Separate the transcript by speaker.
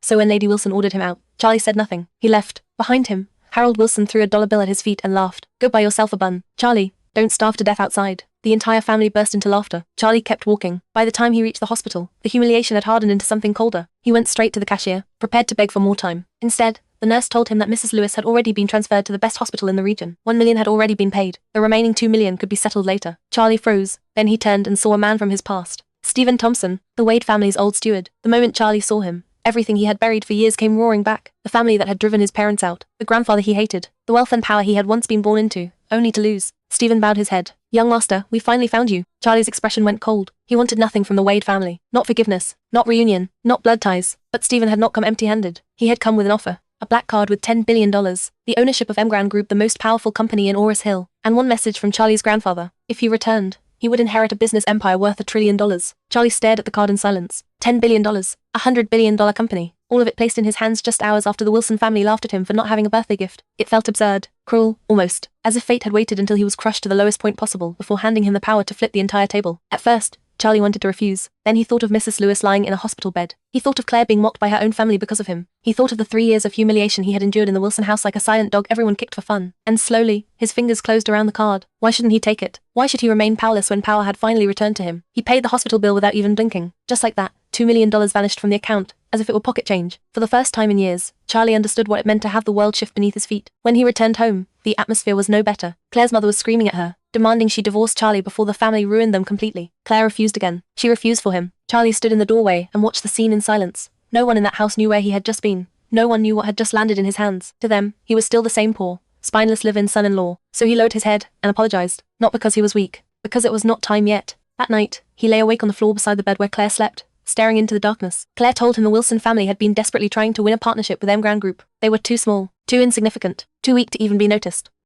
Speaker 1: So when Lady Wilson ordered him out, Charlie said nothing. He left. Behind him, Harold Wilson threw a dollar bill at his feet and laughed. Go buy yourself a bun, Charlie. Don't starve to death outside. The entire family burst into laughter. Charlie kept walking. By the time he reached the hospital, the humiliation had hardened into something colder. He went straight to the cashier, prepared to beg for more time. Instead, the nurse told him that Mrs. Lewis had already been transferred to the best hospital in the region. 1 million had already been paid. The remaining 2 million could be settled later. Charlie froze. Then he turned and saw a man from his past. Stephen Thompson, the Wade family's old steward. The moment Charlie saw him, everything he had buried for years came roaring back. The family that had driven his parents out. The grandfather he hated. The wealth and power he had once been born into, only to lose. Stephen bowed his head. Young master, we finally found you. Charlie's expression went cold. He wanted nothing from the Wade family. Not forgiveness. Not reunion. Not blood ties. But Stephen had not come empty-handed. He had come with an offer. A black card with $10 billion. The ownership of Emgran Group, the most powerful company in Oris Hill. And one message from Charlie's grandfather. If he returned, he would inherit a business empire worth $1 trillion. Charlie stared at the card in silence. $10 billion. $100 billion company. All of it placed in his hands just hours after the Wilson family laughed at him for not having a birthday gift. It felt absurd, cruel, almost, as if fate had waited until he was crushed to the lowest point possible before handing him the power to flip the entire table. At first, Charlie wanted to refuse. Then he thought of Mrs. Lewis lying in a hospital bed. He thought of Claire being mocked by her own family because of him. He thought of the 3 years of humiliation he had endured in the Wilson house like a silent dog everyone kicked for fun. And slowly, his fingers closed around the card. Why shouldn't he take it? Why should he remain powerless when power had finally returned to him? He paid the hospital bill without even blinking. Just like that, $2 million vanished from the account, as if it were pocket change. For the first time in years, Charlie understood what it meant to have the world shift beneath his feet. When he returned home, the atmosphere was no better. Claire's mother was screaming at her, demanding she divorce Charlie before the family ruined them completely. Claire refused again. She refused for him. Charlie stood in the doorway and watched the scene in silence. No one in that house knew where he had just been. No one knew what had just landed in his hands. To them, he was still the same poor, spineless live-in son-in-law. So he lowered his head and apologized. Not because he was weak, because it was not time yet. That night, he lay awake on the floor beside the bed where Claire slept, staring into the darkness. Claire told him the Wilson family had been desperately trying to win a partnership with Emgran Group. They were too small, too insignificant, too weak to even be noticed.